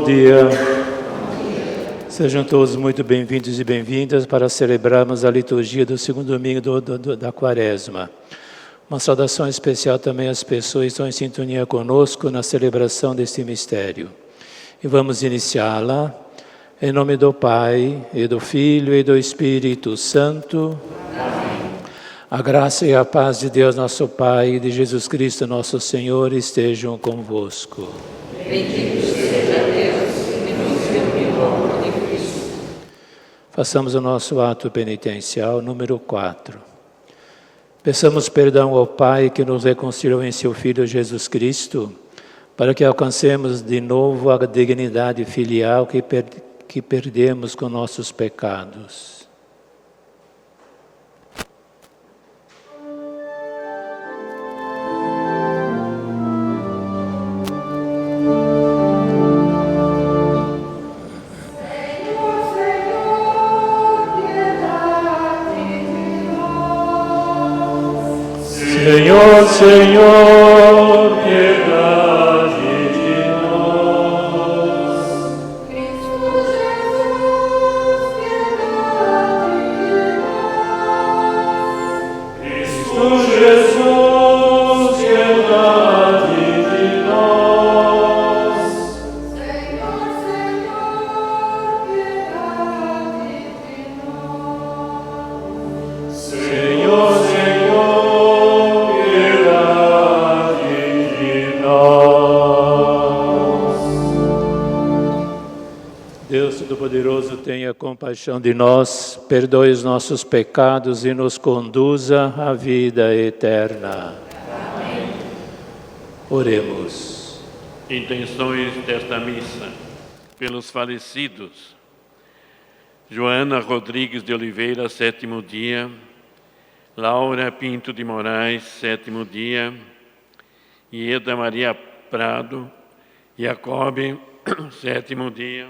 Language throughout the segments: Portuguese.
dia. Sejam todos muito bem-vindos e bem-vindas para celebrarmos a liturgia do segundo domingo da Quaresma. Uma saudação especial também às pessoas que estão em sintonia conosco na celebração deste mistério. E vamos iniciá-la em nome do Pai, e do Filho, e do Espírito Santo. Amém. A graça e a paz de Deus nosso Pai e de Jesus Cristo nosso Senhor estejam convosco. Bendito seja Deus que nos reuniu ao amor de Cristo. Façamos o nosso ato penitencial número 4. Peçamos perdão ao Pai que nos reconciliou em seu Filho Jesus Cristo, para que alcancemos de novo a dignidade filial que perdemos com nossos pecados. Senhor, Senhor, piedade de nós. Cristo Jesus, piedade de nós. Cristo Jesus, piedade de nós. Senhor, Senhor, piedade de nós. Senhor, Deus Todo-Poderoso, tenha compaixão de nós, perdoe os nossos pecados e nos conduza à vida eterna. Amém. Oremos. Intenções desta missa. Pelos falecidos. Joana Rodrigues de Oliveira, 7º dia. Laura Pinto de Moraes, 7º dia. Ieda Maria Prado, Jacob, 7º dia.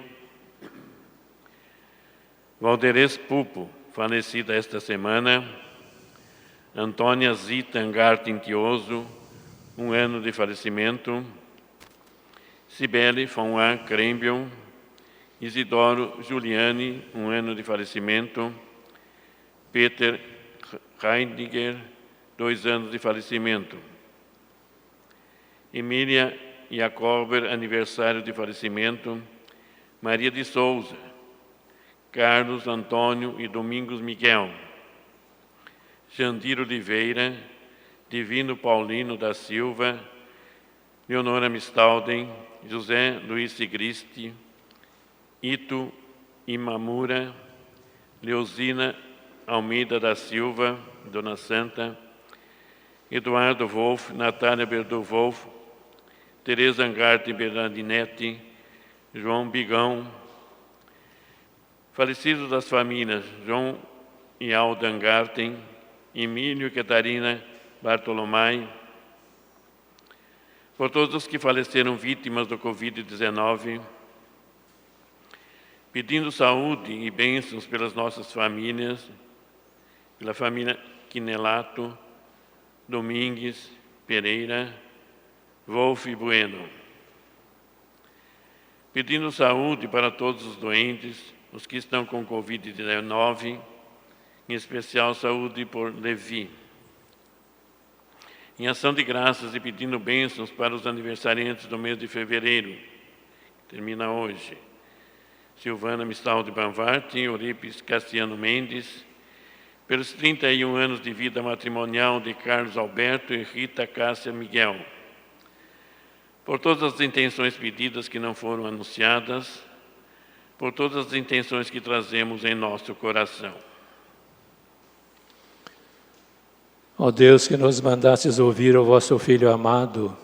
Valderez Pupo, falecida esta semana. Antônia Zita Angarte Intioso, 1 ano de falecimento. Cibele Fonwan Krembion. Isidoro Giuliani, 1 ano de falecimento. Peter Heidegger, 2 anos de falecimento. Emília Jacober, aniversário de falecimento. Maria de Souza. Carlos Antônio e Domingos Miguel. Jandir Oliveira, Divino Paulino da Silva, Leonora Mistalden, José Luiz Sigristi, Ito Imamura, Leozina Almeida da Silva, Dona Santa, Eduardo Wolff, Natália Berdu Wolff, Tereza Angarte Bernardinetti, João Bigão. Falecidos das famílias João e Alda Angarten, Emílio e Catarina Bartolomai. Por todos os que faleceram vítimas do Covid-19, pedindo saúde e bênçãos pelas nossas famílias, pela família Quinelato, Domingues, Pereira, Wolff e Bueno. Pedindo saúde para todos os doentes, os que estão com Covid-19, em especial saúde por Levi. Em ação de graças e pedindo bênçãos para os aniversariantes do mês de fevereiro, que termina hoje. Silvana Mistal de Banvart, Eurípides Cassiano Mendes, pelos 31 anos de vida matrimonial de Carlos Alberto e Rita Cássia Miguel. Por todas as intenções pedidas que não foram anunciadas, por todas as intenções que trazemos em nosso coração. Ó Deus, que nos mandastes ouvir o vosso Filho amado,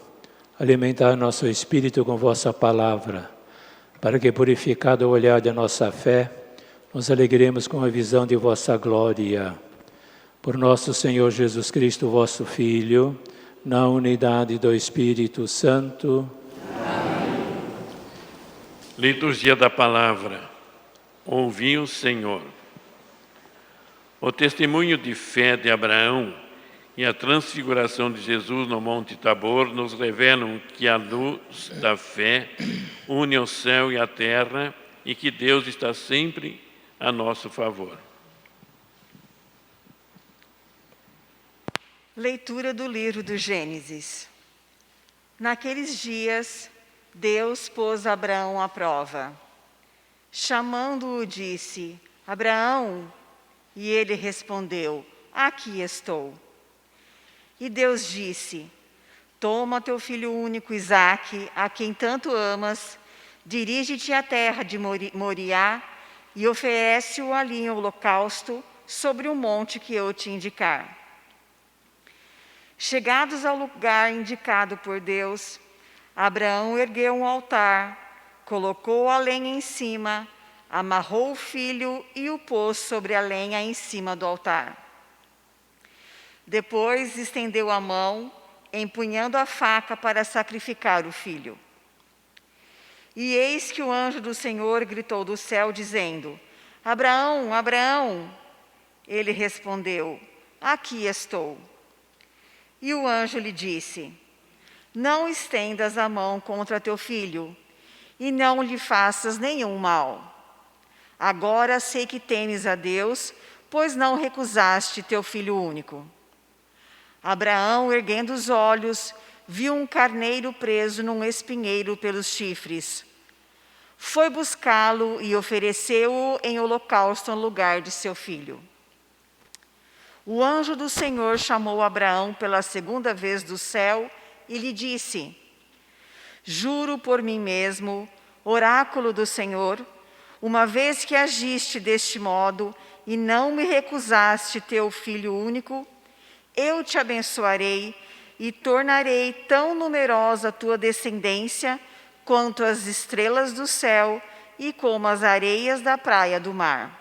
alimentar nosso espírito com vossa palavra, para que, purificado o olhar de nossa fé, nos alegremos com a visão de vossa glória. Por nosso Senhor Jesus Cristo, vosso Filho, na unidade do Espírito Santo. Amém. Liturgia da Palavra. Ouvi o Senhor. O testemunho de fé de Abraão e a transfiguração de Jesus no Monte Tabor nos revelam que a luz da fé une o céu e a terra e que Deus está sempre a nosso favor. Leitura do livro do Gênesis. Naqueles dias, Deus pôs Abraão à prova. Chamando-o, disse: Abraão. E ele respondeu: Aqui estou. E Deus disse: Toma teu filho único Isaque, a quem tanto amas, dirige-te à terra de Moriá e oferece-o ali em holocausto sobre o monte que eu te indicar. Chegados ao lugar indicado por Deus, Abraão ergueu um altar, colocou a lenha em cima, amarrou o filho e o pôs sobre a lenha em cima do altar. Depois estendeu a mão, empunhando a faca para sacrificar o filho. E eis que o anjo do Senhor gritou do céu, dizendo: Abraão, Abraão! Ele respondeu: Aqui estou. E o anjo lhe disse: Não estendas a mão contra teu filho, e não lhe faças nenhum mal. Agora sei que temes a Deus, pois não recusaste teu filho único. Abraão, erguendo os olhos, viu um carneiro preso num espinheiro pelos chifres. Foi buscá-lo e ofereceu-o em holocausto no lugar de seu filho. O anjo do Senhor chamou Abraão pela segunda vez do céu e lhe disse: Juro por mim mesmo, oráculo do Senhor, uma vez que agiste deste modo e não me recusaste teu filho único, eu te abençoarei e tornarei tão numerosa a tua descendência quanto as estrelas do céu e como as areias da praia do mar.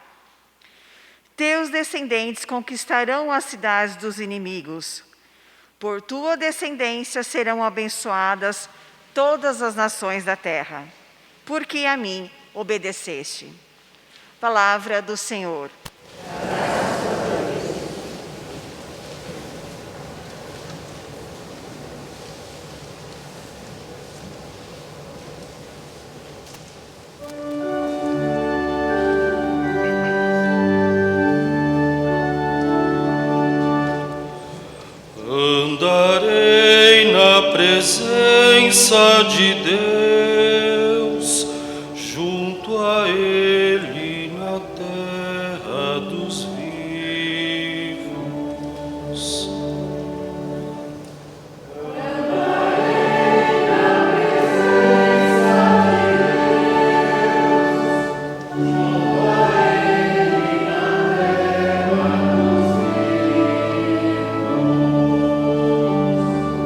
Teus descendentes conquistarão as cidades dos inimigos. Por tua descendência serão abençoadas todas as nações da terra, porque a mim obedeceste. Palavra do Senhor. Andarei na presença de Deus, junto a Ele na terra dos vivos. Andarei na presença de Deus, junto a Ele na terra dos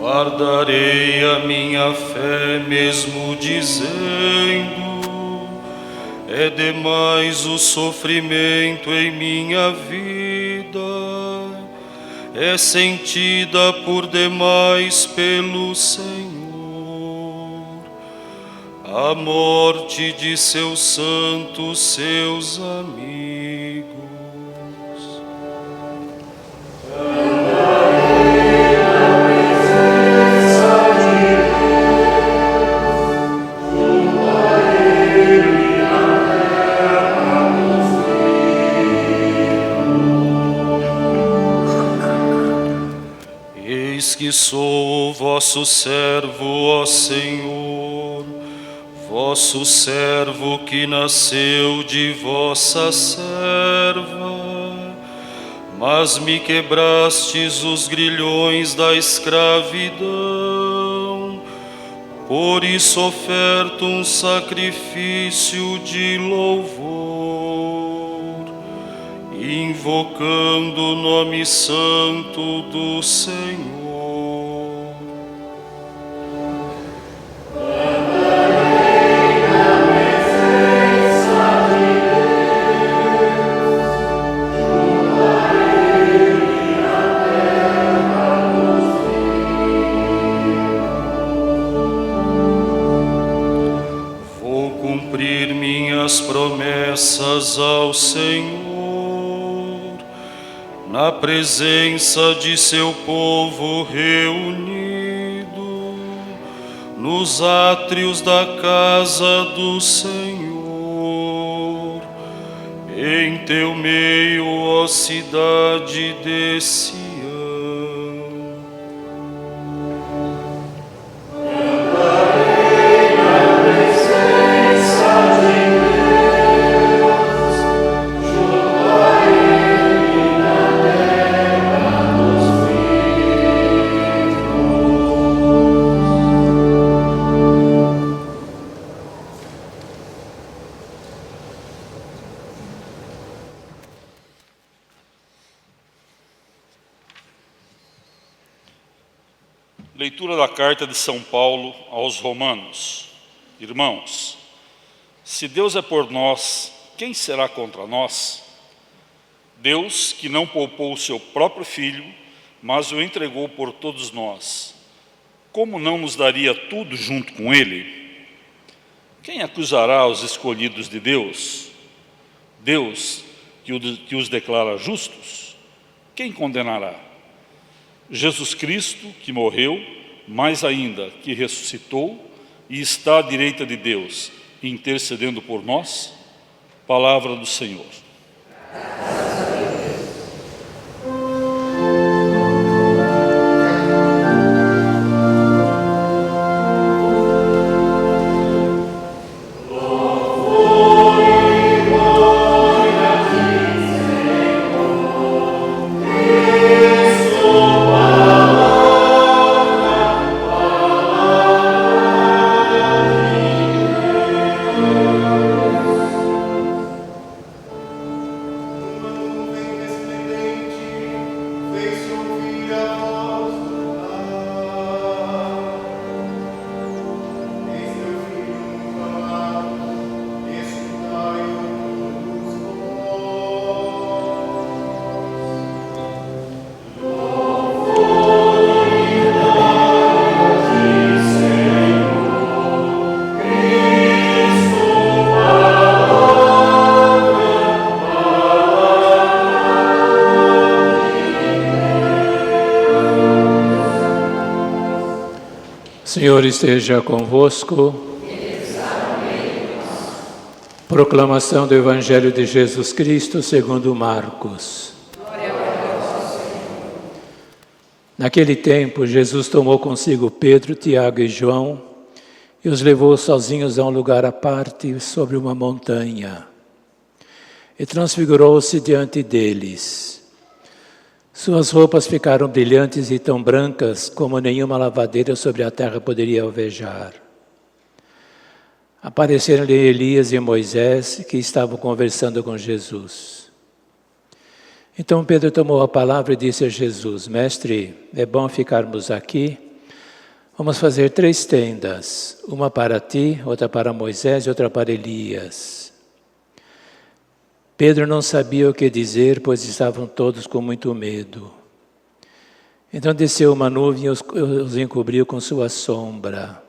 Guardarei a minha fé mesmo dizendo: é demais o sofrimento em minha vida, é sentida por demais pelo Senhor, a morte de seus santos, seus amigos. Eis que sou o vosso servo, ó Senhor, vosso servo que nasceu de vossa serva, mas me quebrastes os grilhões da escravidão, por isso oferto um sacrifício de louvor, invocando o nome santo do Senhor. Vou cumprir minhas promessas ao Senhor, na presença de seu povo reunido, nos átrios da casa do Senhor, em teu meio, ó cidade de Sião. Leitura da carta de São Paulo aos Romanos. Irmãos, se Deus é por nós, quem será contra nós? Deus, que não poupou o seu próprio Filho, mas o entregou por todos nós, como não nos daria tudo junto com Ele? Quem acusará os escolhidos de Deus? Deus, que os declara justos? Quem condenará? Jesus Cristo, que morreu, mais ainda, que ressuscitou e está à direita de Deus, intercedendo por nós. Palavra do Senhor. Senhor esteja convosco. Proclamação do Evangelho de Jesus Cristo segundo Marcos. Naquele tempo, Jesus tomou consigo Pedro, Tiago e João e os levou sozinhos a um lugar à parte sobre uma montanha. E transfigurou-se diante deles. Suas roupas ficaram brilhantes e tão brancas como nenhuma lavadeira sobre a terra poderia alvejar. Apareceram-lhe Elias e Moisés, que estavam conversando com Jesus. Então Pedro tomou a palavra e disse a Jesus: Mestre, é bom ficarmos aqui. Vamos fazer 3 tendas, uma para ti, outra para Moisés e outra para Elias. Pedro não sabia o que dizer, pois estavam todos com muito medo. Então desceu uma nuvem e os encobriu com sua sombra.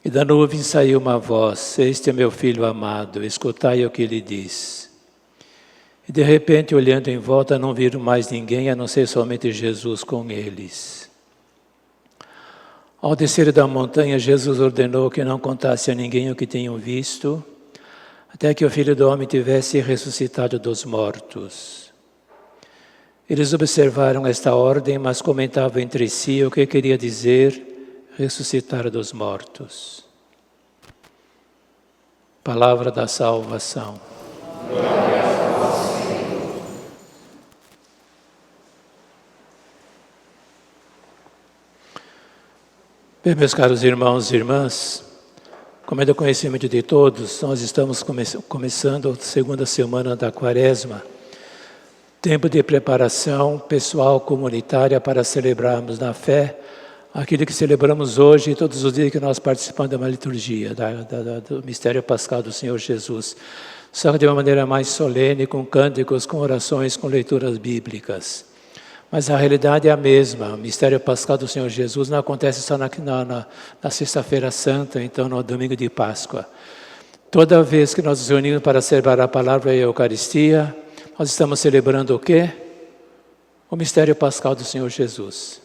E da nuvem saiu uma voz: Este é meu filho amado, escutai o que ele diz. E de repente, olhando em volta, não viram mais ninguém, a não ser somente Jesus com eles. Ao descer da montanha, Jesus ordenou que não contasse a ninguém o que tinham visto, até que o Filho do Homem tivesse ressuscitado dos mortos. Eles observaram esta ordem, mas comentavam entre si o que queria dizer ressuscitar dos mortos. Palavra da salvação. Glória a vós, Senhor. Bem, meus caros irmãos e irmãs, como é do conhecimento de todos, nós estamos começando a segunda semana da Quaresma, tempo de preparação pessoal, comunitária, para celebrarmos na fé aquilo que celebramos hoje e todos os dias que nós participamos de uma liturgia, do mistério pascal do Senhor Jesus. Só que de uma maneira mais solene, com cânticos, com orações, com leituras bíblicas. Mas a realidade é a mesma. O mistério pascal do Senhor Jesus não acontece só na Sexta-feira Santa, então no domingo de Páscoa. Toda vez que nós nos reunimos para celebrar a palavra e a Eucaristia, nós estamos celebrando o quê? o mistério pascal do Senhor Jesus,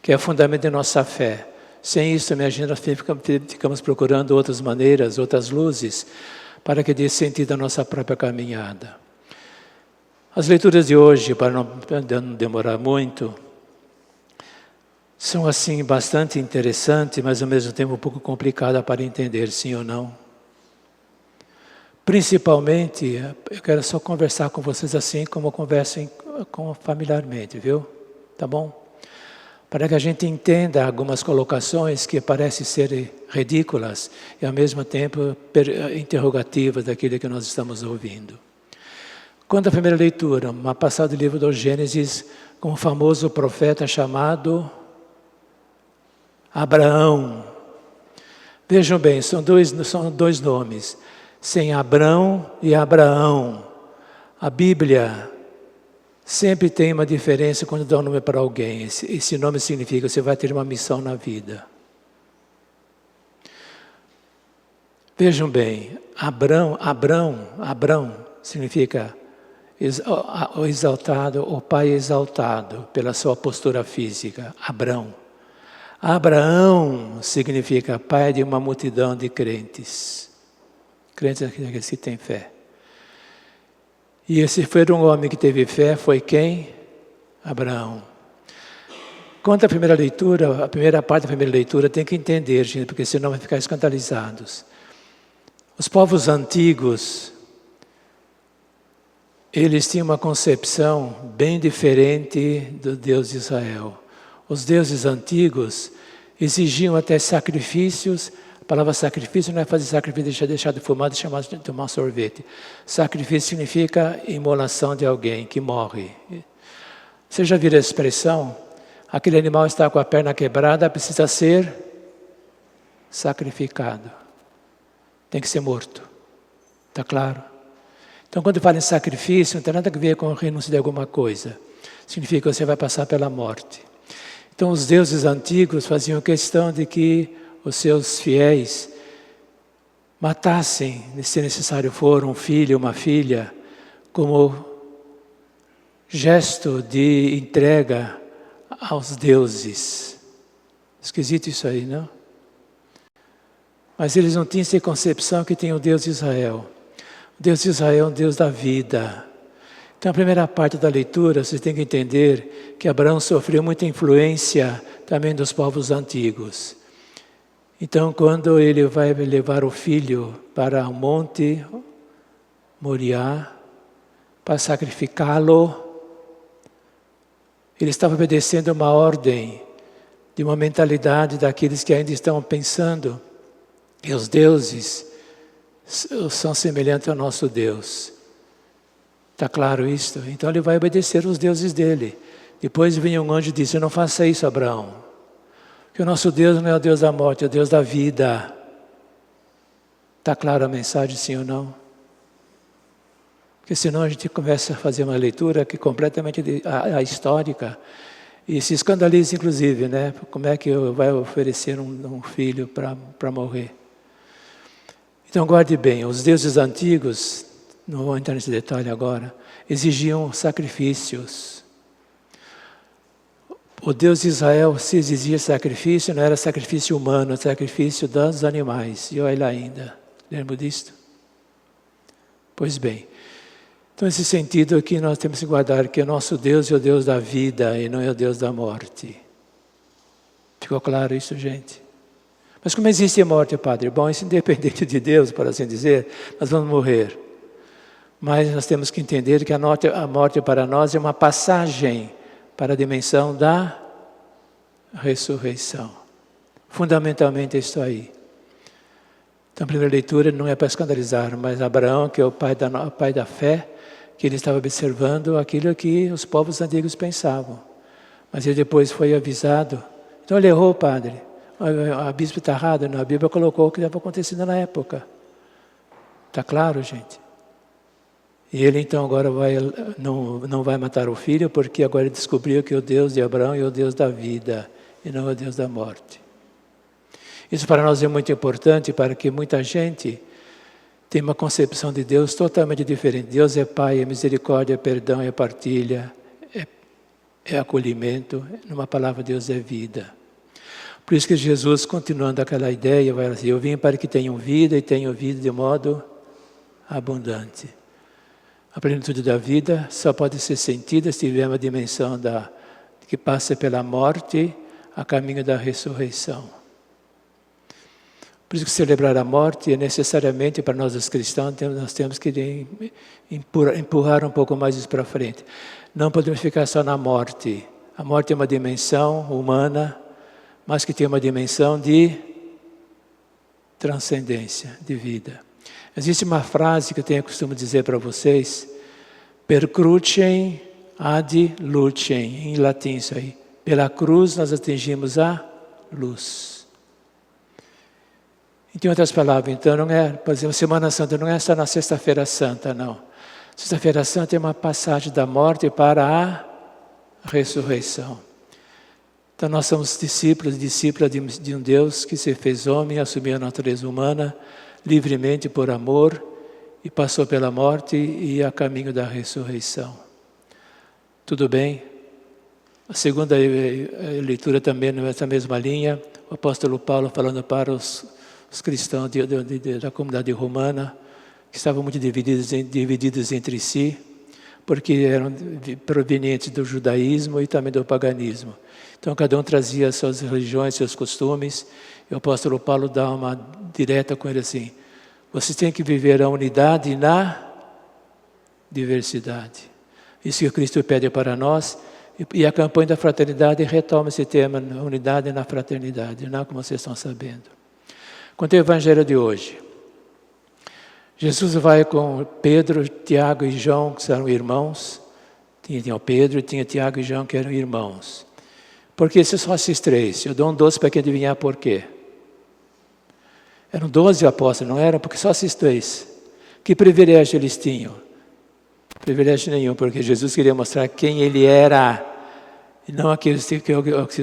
que é o fundamento da nossa fé. Sem isso, imagina, nós ficamos procurando outras maneiras, outras luzes, para que dê sentido à nossa própria caminhada. As leituras de hoje, para não demorar muito, são assim bastante interessantes, mas ao mesmo tempo um pouco complicadas para entender, sim ou não. Principalmente, eu quero só conversar com vocês assim como conversem familiarmente, viu? Tá bom? Para que a gente entenda algumas colocações que parecem ser ridículas e ao mesmo tempo interrogativas daquilo que nós estamos ouvindo. Quando a primeira leitura, uma passada do livro do Gênesis, com o famoso profeta chamado Abraão. Vejam bem, são dois nomes, sem Abrão e Abraão. A Bíblia sempre tem uma diferença quando dá um nome para alguém. Esse nome significa que você vai ter uma missão na vida. Vejam bem, Abrão significa o exaltado, o pai exaltado pela sua postura física, Abrão. Abraão significa pai de uma multidão de crentes. Crentes são aqueles que têm fé. E esse foi um homem que teve fé, foi quem? Abraão. Quanto à primeira leitura, a primeira parte da primeira leitura tem que entender, gente, porque senão vai ficar escandalizados. Os povos antigos, eles tinham uma concepção bem diferente do Deus de Israel. Os deuses antigos exigiam até sacrifícios. A palavra sacrifício não é fazer sacrifício, deixar de fumar, de tomar sorvete. Sacrifício significa imolação de alguém que morre. Você já viu a expressão? Aquele animal está com a perna quebrada, precisa ser sacrificado. Tem que ser morto. Está claro? Então, quando fala em sacrifício, não tem nada a ver com renúncia de alguma coisa. Significa que você vai passar pela morte. Então, os deuses antigos faziam questão de que os seus fiéis matassem, se necessário for, um filho, uma filha, como gesto de entrega aos deuses. Esquisito isso aí, não? Mas eles não tinham essa concepção que tem o Deus de Israel. O Deus de Israel é um Deus da vida. Então, a primeira parte da leitura, vocês têm que entender que Abraão sofreu muita influência também dos povos antigos. Então, quando ele vai levar o filho para o monte Moriá, para sacrificá-lo, ele estava obedecendo uma ordem de uma mentalidade daqueles que ainda estão pensando que os deuses são semelhantes ao nosso Deus. Está claro isso? Então ele vai obedecer os deuses dele. Depois vem um anjo e disse: não faça isso, Abraão. Porque o nosso Deus não é o Deus da morte, é o Deus da vida. Está clara a mensagem, sim ou não? Porque senão a gente começa a fazer uma leitura que é completamente histórica e se escandaliza, inclusive, né? Como é que vai oferecer um filho para morrer? Então guarde bem, os deuses antigos, não vou entrar nesse detalhe agora, exigiam sacrifícios. O Deus de Israel, se exigia sacrifício, não era sacrifício humano, era sacrifício dos animais. E olha lá ainda, lembra disto? Pois bem, então nesse sentido aqui nós temos que guardar que o nosso Deus é o Deus da vida e não é o Deus da morte. Ficou claro isso, gente? Mas como existe a morte, Padre? Bom, isso independente de Deus, por assim dizer, nós vamos morrer. Mas nós temos que entender que a morte para nós é uma passagem para a dimensão da ressurreição. Fundamentalmente é isso aí. Então a primeira leitura não é para escandalizar, mas Abraão, que é o pai da fé, que ele estava observando aquilo que os povos antigos pensavam. Mas ele depois foi avisado. Então ele errou, Padre. A bispo está errado, a Bíblia colocou o que estava acontecendo na época. Está claro, gente? E ele então agora não vai matar o filho, porque agora ele descobriu que o Deus de Abraão é o Deus da vida e não o Deus da morte. Isso para nós é muito importante, para que muita gente tenha uma concepção de Deus totalmente diferente. Deus é Pai, é misericórdia, é perdão, é partilha, é acolhimento, numa palavra Deus é vida. Por isso que Jesus, continuando aquela ideia, vai assim, eu vim para que tenham vida e tenham vida de modo abundante. A plenitude da vida só pode ser sentida se tiver uma dimensão que passa pela morte a caminho da ressurreição. Por isso que celebrar a morte é necessariamente, para nós os cristãos, nós temos que empurrar um pouco mais isso para frente. Não podemos ficar só na morte. A morte é uma dimensão humana, mas que tem uma dimensão de transcendência, de vida. Existe uma frase que eu tenho costume dizer para vocês, per crucem ad lucem, em latim isso aí. Pela cruz nós atingimos a luz. Em outras palavras, então, não é, por exemplo, Semana Santa não é só na Sexta-feira Santa, não. Sexta-feira Santa é uma passagem da morte para a ressurreição. Então nós somos discípulos de um Deus que se fez homem, assumiu a natureza humana livremente por amor e passou pela morte e a caminho da ressurreição. Tudo bem? A segunda leitura também nessa mesma linha, o apóstolo Paulo falando para os cristãos da comunidade romana, que estavam muito divididos entre si, porque eram provenientes do judaísmo e também do paganismo. Então cada um trazia suas religiões, seus costumes, e o apóstolo Paulo dá uma direta com ele assim, vocês têm que viver a unidade na diversidade. Isso que o Cristo pede para nós, e a campanha da fraternidade retoma esse tema, unidade na fraternidade, não como vocês estão sabendo. Quanto ao Evangelho de hoje, Jesus vai com Pedro, Tiago e João, que eram irmãos. Tinha o Pedro, tinha Tiago e João, que eram irmãos. Por que só esses três? Eu dou um doce para quem adivinhar por quê. Eram 12 apóstolos, não eram? Porque só esses três. Que privilégio eles tinham? Privilégio nenhum, porque Jesus queria mostrar quem ele era, e não aqueles que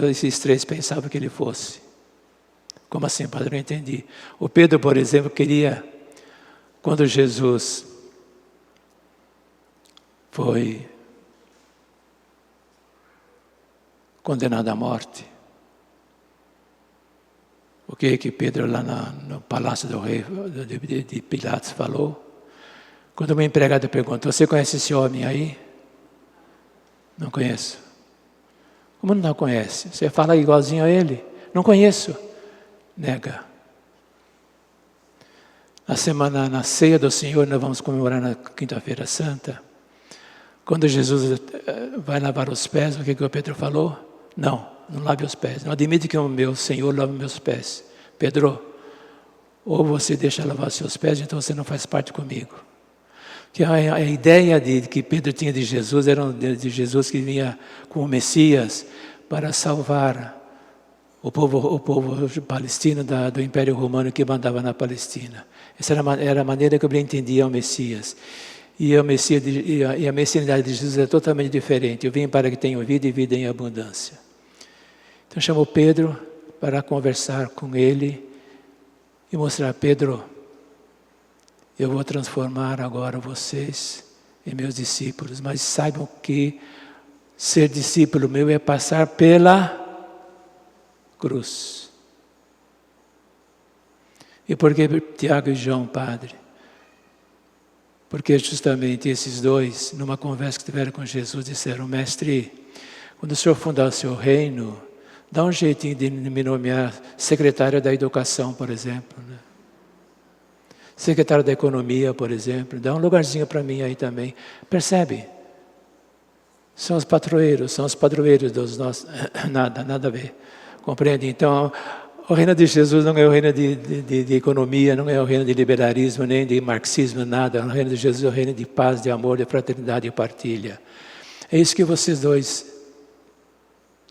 esses três pensavam que ele fosse. Como assim, padre? Não entendi. O Pedro, por exemplo, queria, quando Jesus foi condenado à morte, o que Pedro lá no palácio do rei de Pilatos falou? Quando uma empregada perguntou, você conhece esse homem aí? Não conheço. Como não conhece? Você fala igualzinho a ele? Não conheço. Nega. Na ceia do Senhor, nós vamos comemorar na Quinta-feira Santa. Quando Jesus vai lavar os pés, o que o Pedro falou? Não lave os pés. Não admite que o meu Senhor lave meus pés. Pedro, ou você deixa lavar seus pés, então você não faz parte comigo. Que a ideia que Pedro tinha de Jesus era de Jesus que vinha como Messias para salvar o povo palestino do Império Romano que mandava na Palestina. Essa era a maneira que ele entendia o Messias. E a messianidade de Jesus é totalmente diferente. Eu vim para que tenham vida e vida em abundância. Então chamou Pedro para conversar com ele e mostrar, Pedro, eu vou transformar agora vocês em meus discípulos, mas saibam que ser discípulo meu é passar pela cruz. E por que Tiago e João, padre? Porque justamente esses dois, numa conversa que tiveram com Jesus, disseram, mestre, quando o Senhor fundar o seu reino, dá um jeitinho de me nomear secretário da educação, por exemplo, né? Secretário da economia, por exemplo, dá um lugarzinho para mim aí também. Percebe? São os padroeiros dos nossos, nada a ver. Compreende? Então, o reino de Jesus não é o reino de economia, não é o reino de liberalismo, nem de marxismo, nada. O reino de Jesus é o reino de paz, de amor, de fraternidade e partilha. É isso que vocês dois,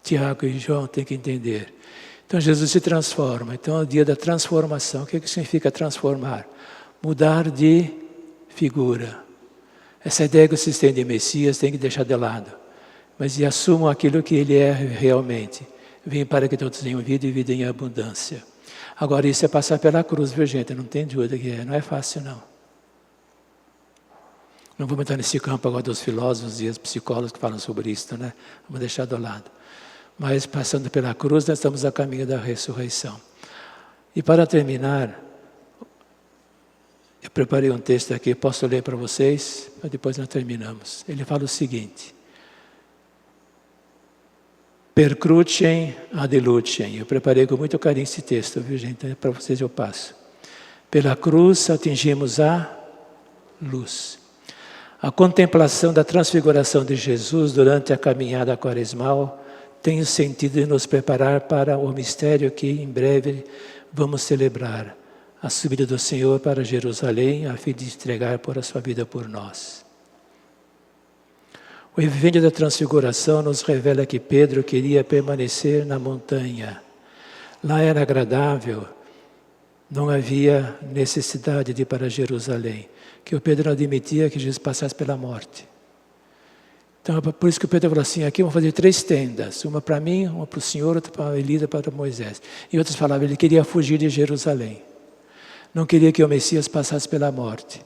Tiago e João, têm que entender. Então, Jesus se transforma. Então, é o dia da transformação. O que significa transformar? Mudar de figura. Essa ideia que vocês têm de Messias tem que deixar de lado. Mas assumam aquilo que ele é realmente. Vim para que todos tenham vida e vida em abundância. Agora, isso é passar pela cruz, viu, gente? Não tem dúvida que é. Não é fácil, não. Não vamos entrar nesse campo agora dos filósofos e os psicólogos que falam sobre isso, né? Vamos deixar do lado. Mas passando pela cruz, nós estamos a caminho da ressurreição. E para terminar, eu preparei um texto aqui, posso ler para vocês, mas depois nós terminamos. Ele fala o seguinte: Percrucem ad lucem. Eu preparei com muito carinho esse texto, viu gente? Para vocês eu passo. Pela cruz atingimos a luz. A contemplação da transfiguração de Jesus durante a caminhada quaresmal tem o sentido de nos preparar para o mistério que em breve vamos celebrar, a subida do Senhor para Jerusalém, a fim de entregar por a sua vida por nós. O evangelho da transfiguração nos revela que Pedro queria permanecer na montanha. Lá era agradável, não havia necessidade de ir para Jerusalém, que o Pedro não admitia que Jesus passasse pela morte. Então, por isso que o Pedro falou assim, aqui vamos fazer 3 tendas, uma para mim, uma para o Senhor, outra para Elisa, para Moisés. E outros falavam, ele queria fugir de Jerusalém. Não queria que o Messias passasse pela morte.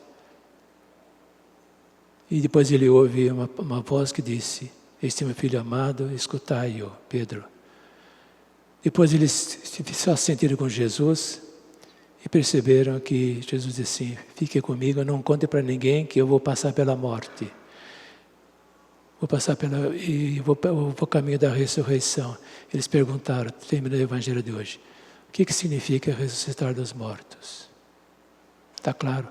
E depois ele ouve uma voz que disse, este é meu filho amado, escutai-o, Pedro. Depois eles se sentiram com Jesus e perceberam que Jesus disse assim, fique comigo, não conte para ninguém que eu vou passar pela morte. Vou caminho da ressurreição. Eles perguntaram, terminando o evangelho de hoje, o que significa ressuscitar dos mortos? Está claro?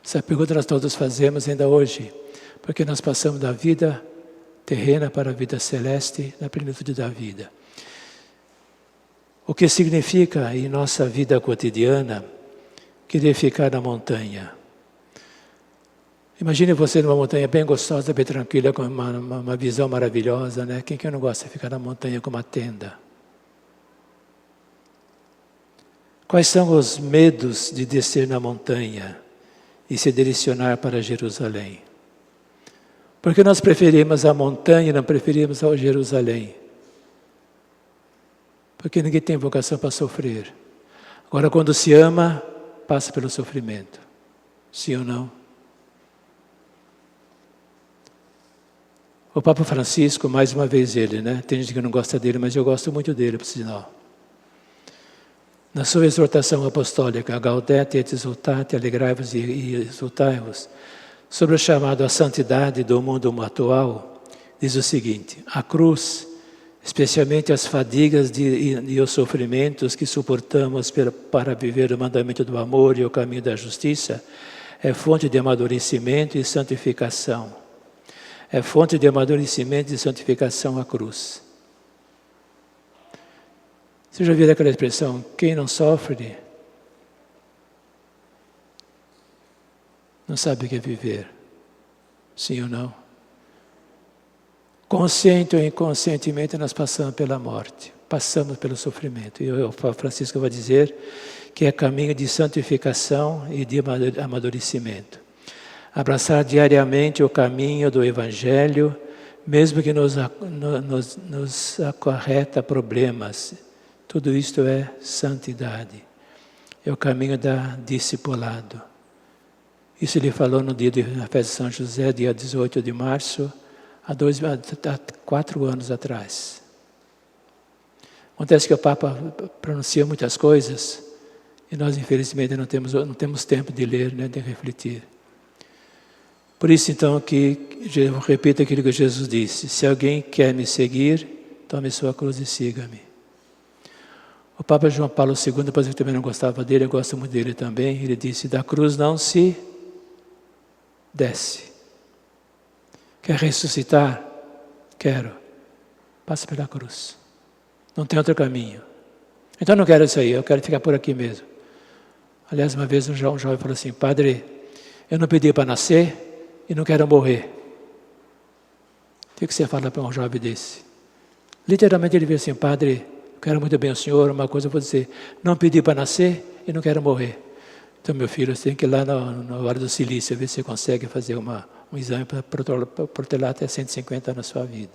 Essa pergunta nós todos fazemos ainda hoje, porque nós passamos da vida terrena para a vida celeste, na plenitude da vida. O que significa em nossa vida cotidiana querer ficar na montanha? Imagine você numa montanha bem gostosa, bem tranquila, com uma visão maravilhosa, né? Quem que não gosta de ficar na montanha com uma tenda? Quais são os medos de descer na montanha e se direcionar para Jerusalém? Por que nós preferimos a montanha e não preferimos ao Jerusalém? Porque ninguém tem vocação para sofrer. Agora, quando se ama, passa pelo sofrimento. Sim ou não? O Papa Francisco, mais uma vez ele, né? Tem gente que não gosta dele, mas eu gosto muito dele, por sinal. Na sua exortação apostólica, Gaudete et exultate, alegrai-vos e exultai-vos, sobre o chamado à santidade do mundo atual, diz o seguinte, a cruz, especialmente as fadigas e os sofrimentos que suportamos para viver o mandamento do amor e o caminho da justiça, é fonte de amadurecimento e santificação. É fonte de amadurecimento e santificação a cruz. Você já ouviu aquela expressão, quem não sofre, não sabe o que é viver. Sim ou não? Consciente ou inconscientemente nós passamos pela morte, passamos pelo sofrimento. E o Papa Francisco vai dizer que é caminho de santificação e de amadurecimento. Abraçar diariamente o caminho do Evangelho, mesmo que nos acarreta problemas. Tudo isto é santidade. É o caminho da discipulado. Isso ele falou no dia da festa de São José, dia 18 de março, há 4 anos atrás. Acontece que o Papa pronuncia muitas coisas e nós, infelizmente, não temos tempo de ler, né, de refletir. Por isso, então, que eu repito aquilo que Jesus disse, se alguém quer me seguir, tome sua cruz e siga-me. O Papa João Paulo II, depois eu também não gostava dele, eu gosto muito dele também, ele disse, da cruz não se desce. Quer ressuscitar? Quero. Passa pela cruz. Não tem outro caminho. Então não quero isso aí, eu quero ficar por aqui mesmo. Aliás, uma vez um jovem falou assim, padre, eu não pedi para nascer e não quero morrer. O que você fala para um jovem desse? Literalmente ele veio assim, padre, eu quero muito bem o senhor, uma coisa eu vou dizer, não pedi para nascer e não quero morrer. Então, meu filho, você tem que ir lá na hora do silício, ver se você consegue fazer um exame para protelar até 150 na sua vida.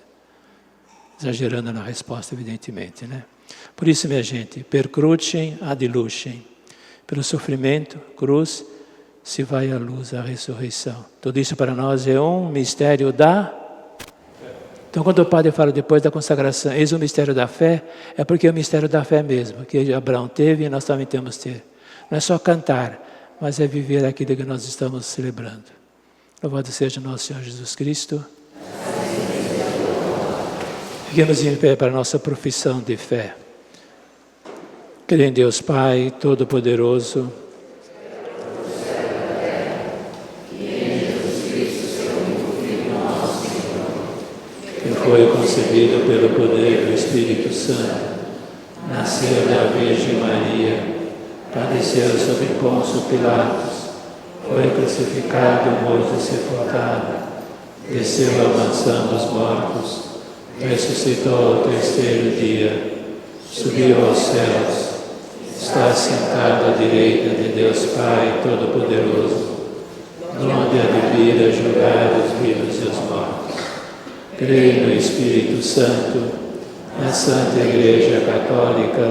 Exagerando na resposta, evidentemente, né? Por isso, minha gente, percrucem ad lucem. Pelo sofrimento, cruz, se vai à luz a ressurreição. Tudo isso para nós é um mistério da... Então, quando o padre fala depois da consagração, eis o mistério da fé, é porque é o mistério da fé mesmo, que Abraão teve e nós também temos que ter. Não é só cantar, mas é viver aquilo que nós estamos celebrando. Louvado seja nosso Senhor Jesus Cristo. Fiquemos em pé para a nossa profissão de fé. Creio em Deus Pai Todo-Poderoso, que foi concebido pelo poder do Espírito Santo, nasceu da Virgem Maria, padeceu sob Pôncio Pilatos, foi crucificado, morto e sepultado, desceu à mansão dos mortos, ressuscitou ao terceiro dia, subiu aos céus, está sentado à direita de Deus Pai Todo-Poderoso, onde há de vir a julgar os vivos e os mortos. Creio no Espírito Santo, na Santa Igreja Católica,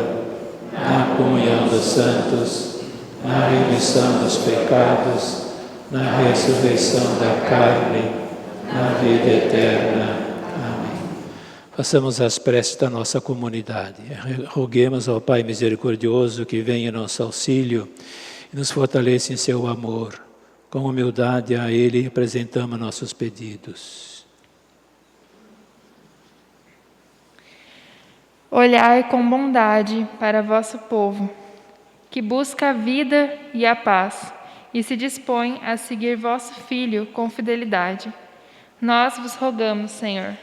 na comunhão dos santos, na remissão dos pecados, na ressurreição da carne, na vida eterna. Façamos as preces da nossa comunidade. Roguemos ao Pai misericordioso que venha em nosso auxílio e nos fortaleça em seu amor. Com humildade a Ele apresentamos nossos pedidos. Olhai com bondade para vosso povo, que busca a vida e a paz, e se dispõe a seguir vosso Filho com fidelidade. Nós vos rogamos, Senhor.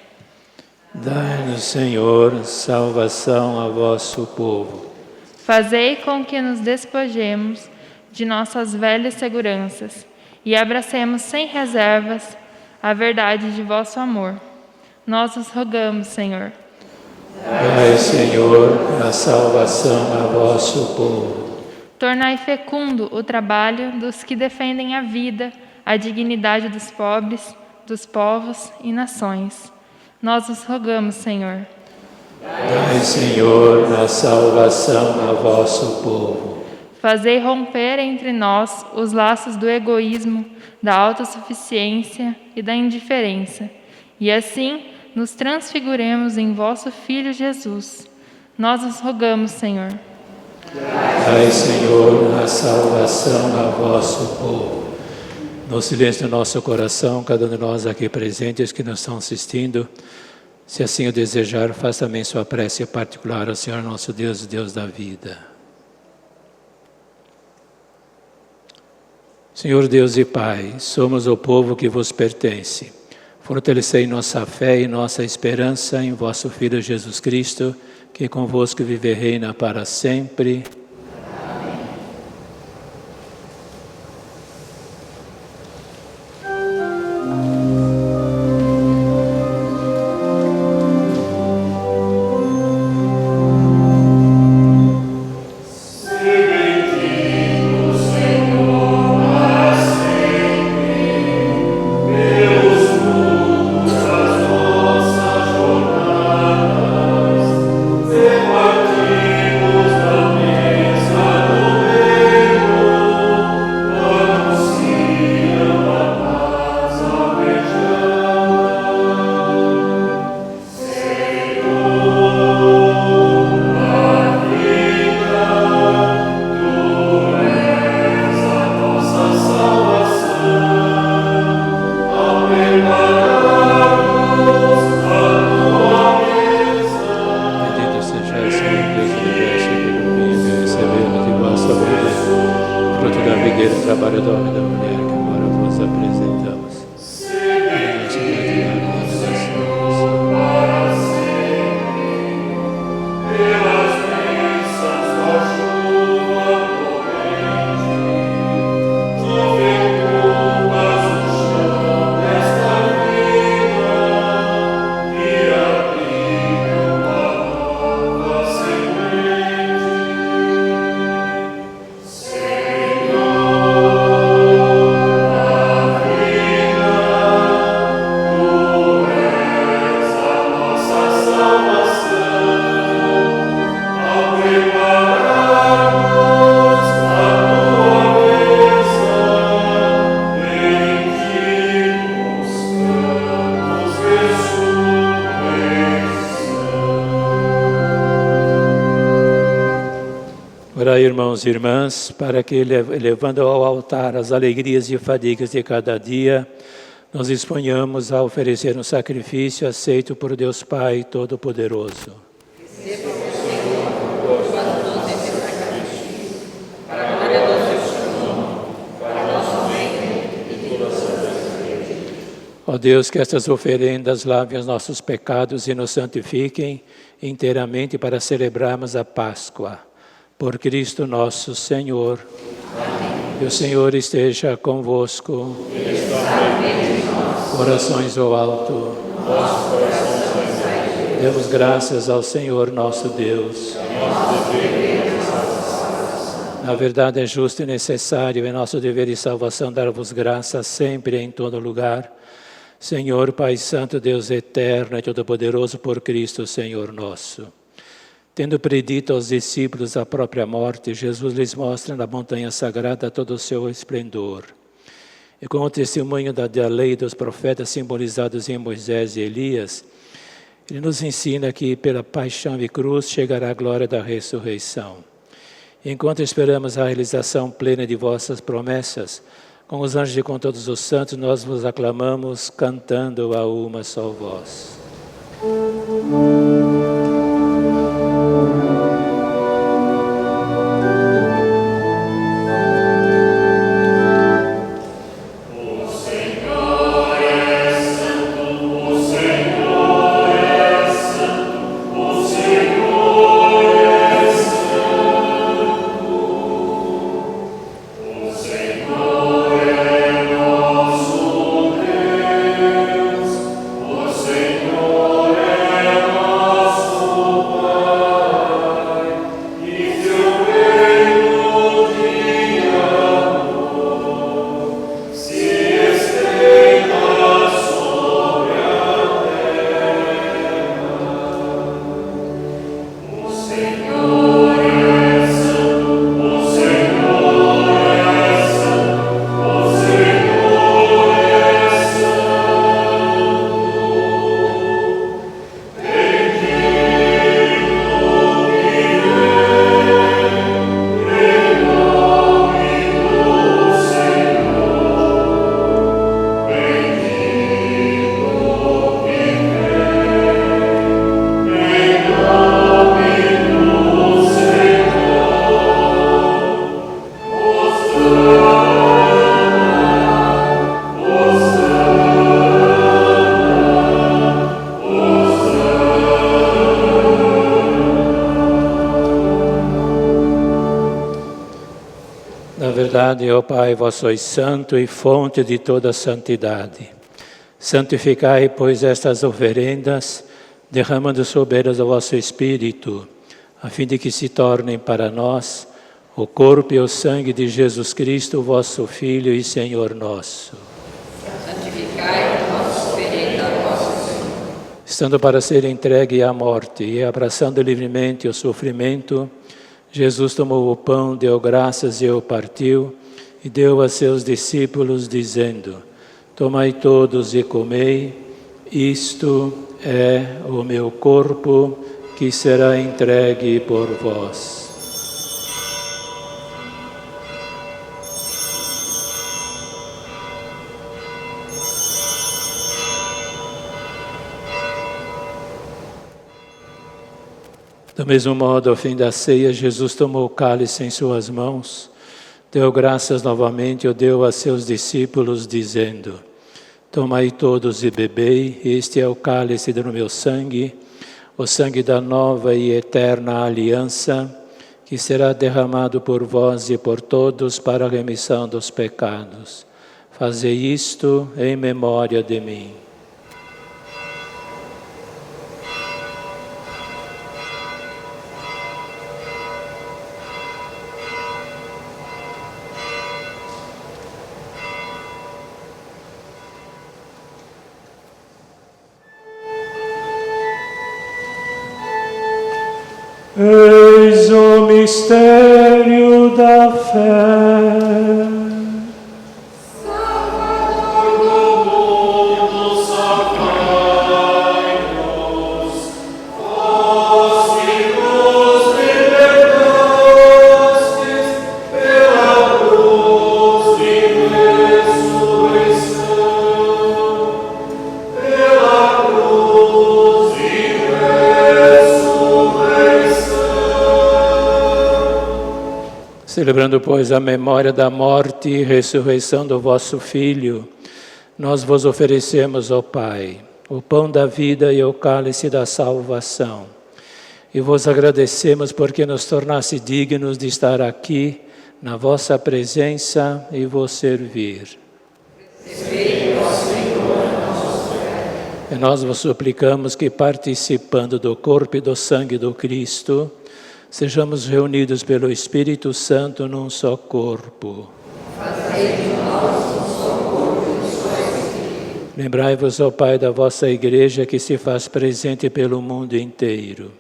Dai-nos, Senhor, salvação a vosso povo. Fazei com que nos despojemos de nossas velhas seguranças e abracemos sem reservas a verdade de vosso amor. Nós vos rogamos, Senhor. Dai, Senhor, a salvação a vosso povo. Tornai fecundo o trabalho dos que defendem a vida, a dignidade dos pobres, dos povos e nações. Nós vos rogamos, Senhor. Dai, Senhor, a salvação a vosso povo. Fazei romper entre nós os laços do egoísmo, da autossuficiência e da indiferença, e assim nos transfiguremos em vosso Filho Jesus. Nós vos rogamos, Senhor. Dai, Senhor, a salvação a vosso povo. No silêncio do nosso coração, cada um de nós aqui presentes que nos estão assistindo, se assim o desejar, faça também sua prece particular ao Senhor nosso Deus, Deus da vida. Senhor Deus e Pai, somos o povo que vos pertence. Fortalecei nossa fé e nossa esperança em vosso Filho Jesus Cristo, que convosco vive e reina para sempre. Orai, irmãos e irmãs, para que, levando ao altar as alegrias e fadigas de cada dia, nos disponhamos a oferecer um sacrifício aceito por Deus Pai Todo-Poderoso. Receba o Senhor quase todos esses sacrifícios, para a glória do seu nome, para o nosso bem e de toda a santa igreja. Ó Deus, que estas oferendas lavem os nossos pecados e nos santifiquem inteiramente para celebrarmos a Páscoa. Por Cristo nosso Senhor. Amém. Que o Senhor esteja convosco. Corações ao alto. Demos graças ao Senhor nosso Deus. Na verdade é justo e necessário, é nosso dever e salvação dar-vos graças sempre e em todo lugar. Senhor, Pai Santo, Deus eterno e todo-poderoso, por Cristo, Senhor nosso. Tendo predito aos discípulos a própria morte, Jesus lhes mostra na montanha sagrada todo o seu esplendor. E com o testemunho da lei e dos profetas simbolizados em Moisés e Elias, ele nos ensina que pela paixão e cruz chegará a glória da ressurreição. Enquanto esperamos a realização plena de vossas promessas, com os anjos e com todos os santos, nós vos aclamamos cantando a uma só voz. Ó Pai, vós sois santo e fonte de toda santidade. Santificai, pois, estas oferendas, derramando sobre elas o vosso Espírito, a fim de que se tornem para nós o corpo e o sangue de Jesus Cristo, vosso Filho e Senhor nosso. Santificai a nossa oferenda ao vosso Senhor. Estando para ser entregue à morte e abraçando livremente o sofrimento, Jesus tomou o pão, deu graças e o partiu, e deu a seus discípulos, dizendo: tomai todos e comei, isto é o meu corpo, que será entregue por vós. Do mesmo modo, ao fim da ceia, Jesus tomou o cálice em suas mãos, deu graças novamente e o deu a seus discípulos, dizendo: tomai todos e bebei, este é o cálice do meu sangue, o sangue da nova e eterna aliança, que será derramado por vós e por todos para a remissão dos pecados. Fazei isto em memória de mim. Eis o mistério da fé. Salvador do mundo, sacrai-nos, vós que nos libertais Celebrando, pois, a memória da morte e ressurreição do vosso Filho, nós vos oferecemos, ó Pai, o pão da vida e o cálice da salvação. E vos agradecemos porque nos tornasse dignos de estar aqui, na vossa presença e vos servir. E nós vos suplicamos que, participando do corpo e do sangue do Cristo, sejamos reunidos pelo Espírito Santo num só corpo. Fazei de nós um só corpo e um só Espírito. Lembrai-vos, ó Pai, da vossa Igreja que se faz presente pelo mundo inteiro.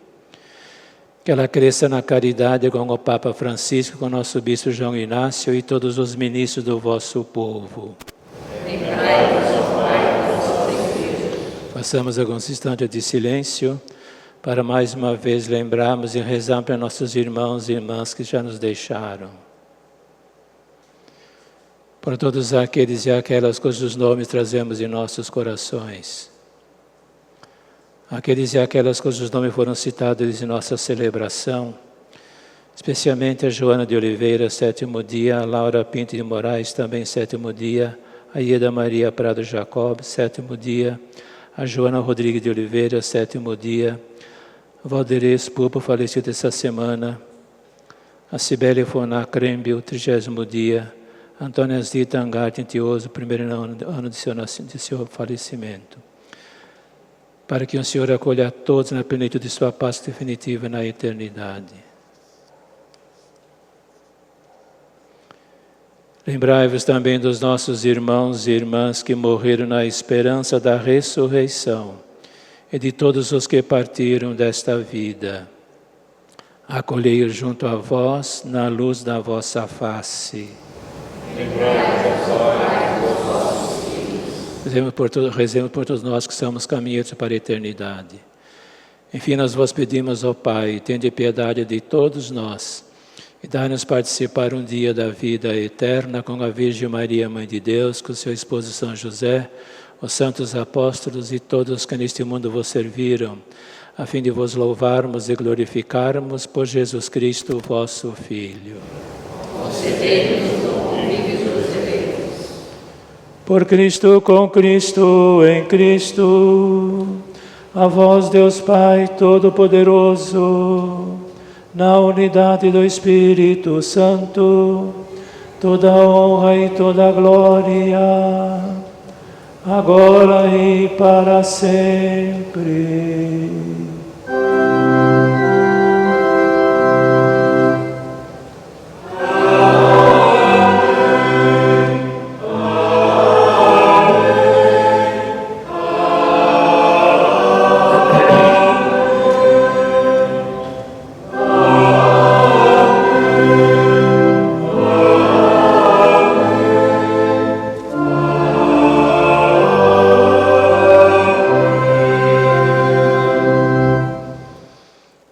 Que ela cresça na caridade com o Papa Francisco, com o nosso Bispo João Inácio e todos os ministros do vosso povo. Lembrai-vos, ó Pai, da vossa Igreja. Façamos alguns instantes de silêncio para mais uma vez lembrarmos e rezarmos para nossos irmãos e irmãs que já nos deixaram. Por todos aqueles e aquelas cujos nomes trazemos em nossos corações. Aqueles e aquelas cujos nomes foram citados em nossa celebração, especialmente a Joana de Oliveira, 7º dia, a Laura Pinto de Moraes, também 7º dia, a Ieda Maria Prado Jacob, 7º dia, a Joana Rodrigues de Oliveira, 7º dia, Valderez Pupo, falecido essa semana, a Cibele Foná Crembio, 30º dia, Antônia Zita Angarte Tioso, 1º ano de seu falecimento. Para que o Senhor acolha a todos na plenitude de sua paz definitiva na eternidade. Lembrai-vos também dos nossos irmãos e irmãs que morreram na esperança da ressurreição e de todos os que partiram desta vida. Acolhei-os junto a vós na luz da vossa face. Rezemos por todos nós que somos caminheiros para a eternidade. Enfim, nós vos pedimos, ó Pai, tende piedade de todos nós e dai-nos participar um dia da vida eterna com a Virgem Maria, Mãe de Deus, com seu esposo São José, os santos apóstolos e todos que neste mundo vos serviram, a fim de vos louvarmos e glorificarmos por Jesus Cristo, vosso Filho. Concedei-nos o convívio dos eleitos. Por Cristo, com Cristo, em Cristo, a vós, Deus Pai Todo-Poderoso, na unidade do Espírito Santo, toda a honra e toda a glória, agora e para sempre.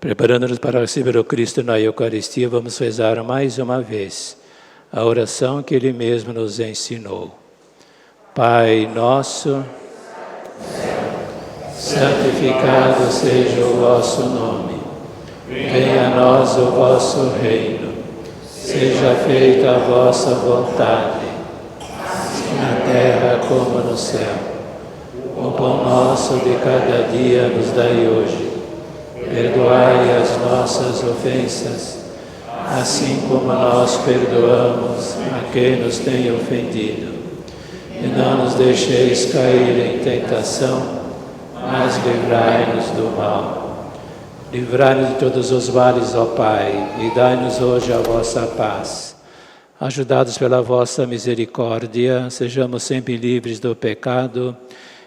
Preparando-nos para receber o Cristo na Eucaristia, vamos rezar mais uma vez a oração que Ele mesmo nos ensinou. Pai nosso, santificado seja o vosso nome. Venha a nós o vosso reino. Seja feita a vossa vontade, assim na terra como no céu. O pão nosso de cada dia nos dai hoje. Perdoai as nossas ofensas, assim como nós perdoamos a quem nos tem ofendido. E não nos deixeis cair em tentação, mas livrai-nos do mal. Livrai-nos de todos os males, ó Pai, e dai-nos hoje a vossa paz. Ajudados pela vossa misericórdia, sejamos sempre livres do pecado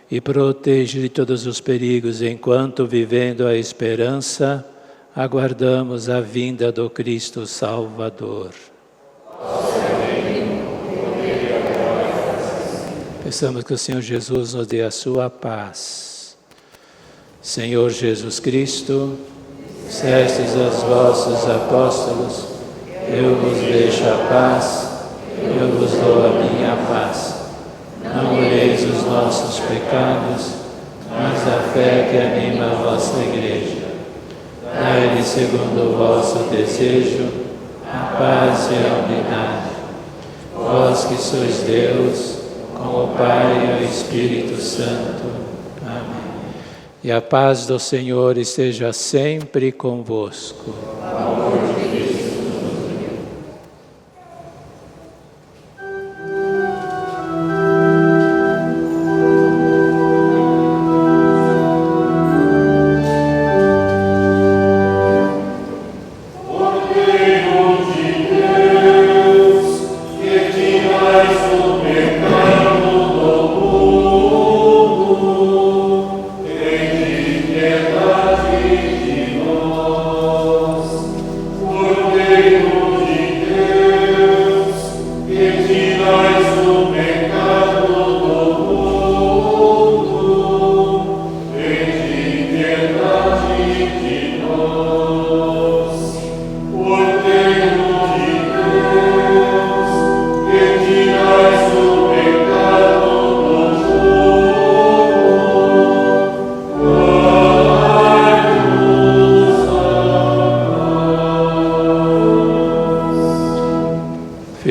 e protegidos de todos os perigos, enquanto, vivendo a esperança, aguardamos a vinda do Cristo Salvador. Peçamos que o Senhor Jesus nos dê a sua paz. Senhor Jesus Cristo, dissestes aos vossos apóstolos, eu vos deixo a paz, eu vos dou a minha paz. Não olheis os nossos pecados, mas a fé que anima a vossa Igreja. Dai-lhe segundo o vosso desejo a paz e a unidade. Vós que sois Deus, com o Pai e o Espírito Santo. Amém. E a paz do Senhor esteja sempre convosco.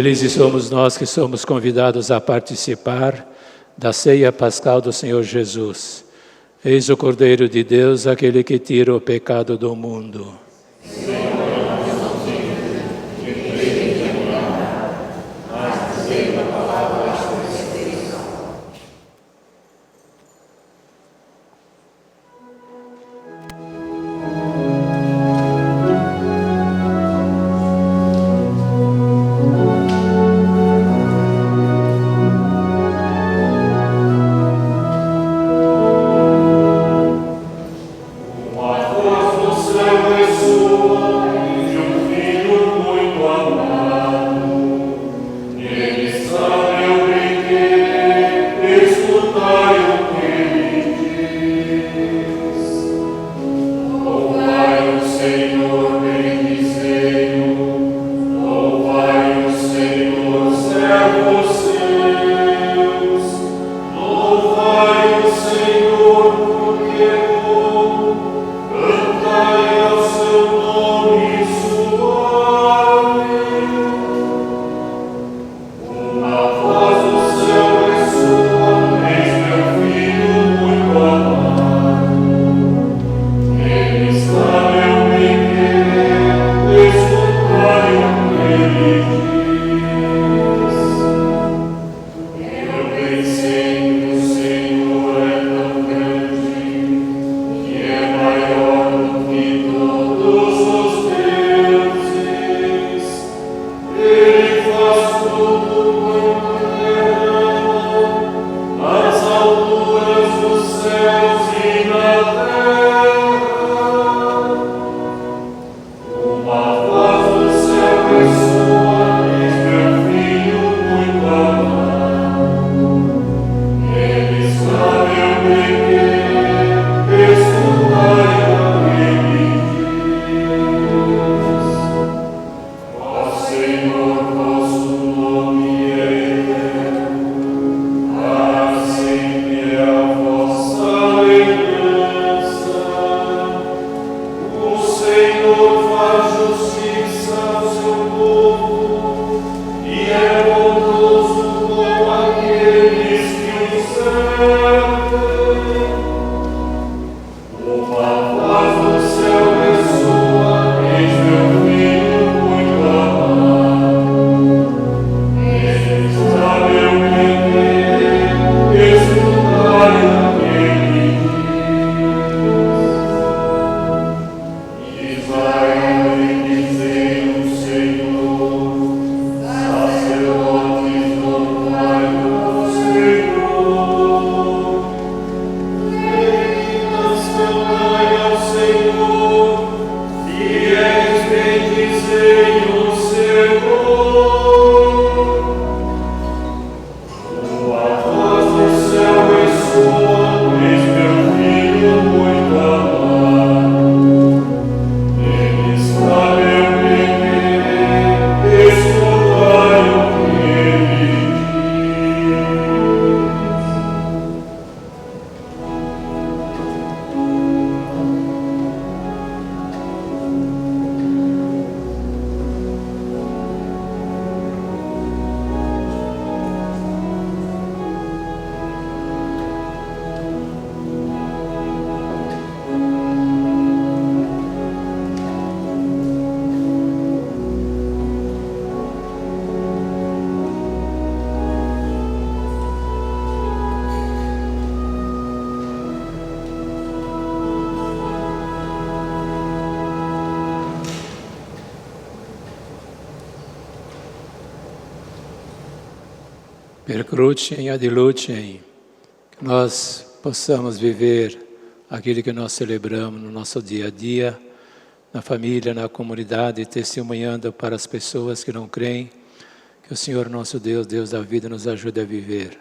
Felizes somos nós que somos convidados a participar da ceia pascal do Senhor Jesus. Eis o Cordeiro de Deus, aquele que tira o pecado do mundo. Sua per crucem ad lucem, que nós possamos viver aquilo que nós celebramos no nosso dia a dia, na família, na comunidade, testemunhando para as pessoas que não creem, que o Senhor nosso Deus, Deus da vida, nos ajude a viver.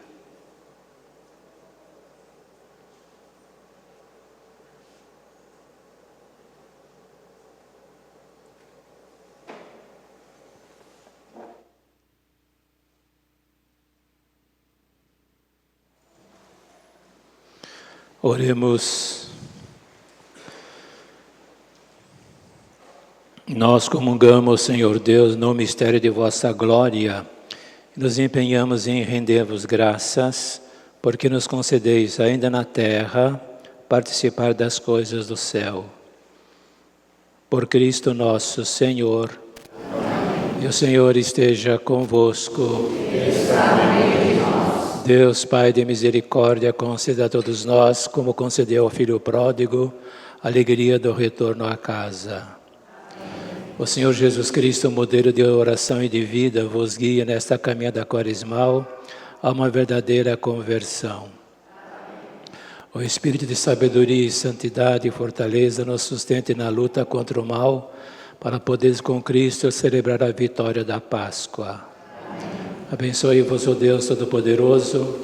Oremos. Nós comungamos, Senhor Deus, no mistério de vossa glória, e nos empenhamos em render-vos graças, porque nos concedeis ainda na terra participar das coisas do céu. Por Cristo nosso Senhor. Amém. E o Senhor esteja convosco. Deus, Pai de misericórdia, conceda a todos nós, como concedeu ao Filho pródigo, a alegria do retorno à casa. O Senhor Jesus Cristo, modelo de oração e de vida, vos guia nesta caminhada quaresmal a uma verdadeira conversão. O Espírito de sabedoria e santidade e fortaleza nos sustente na luta contra o mal, para poderes com Cristo celebrar a vitória da Páscoa. Abençoe-vos, o Deus Todo-Poderoso,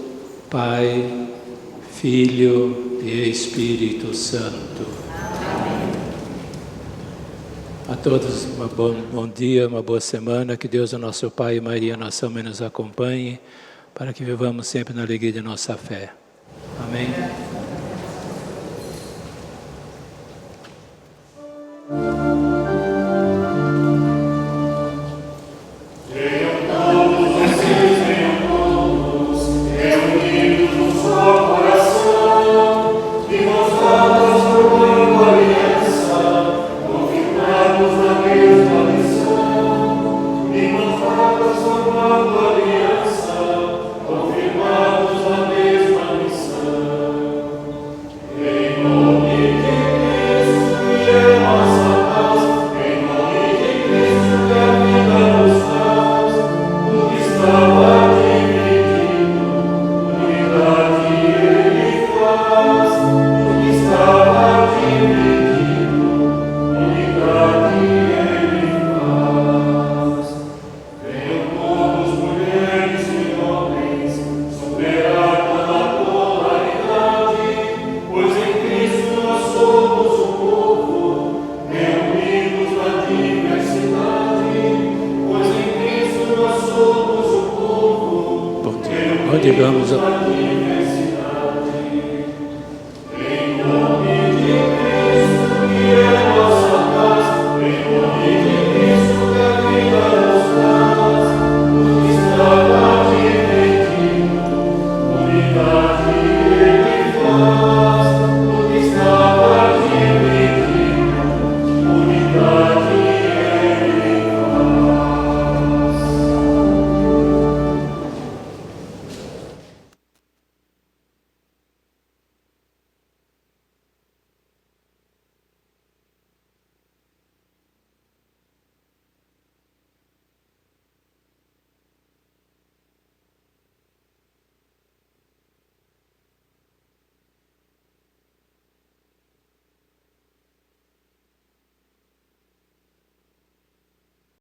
Pai, Filho e Espírito Santo. Amém. A todos bom dia, uma boa semana. Que Deus, o nosso Pai e Maria, nossa Mãe, nos acompanhe, para que vivamos sempre na alegria de nossa fé. Amém. Digamos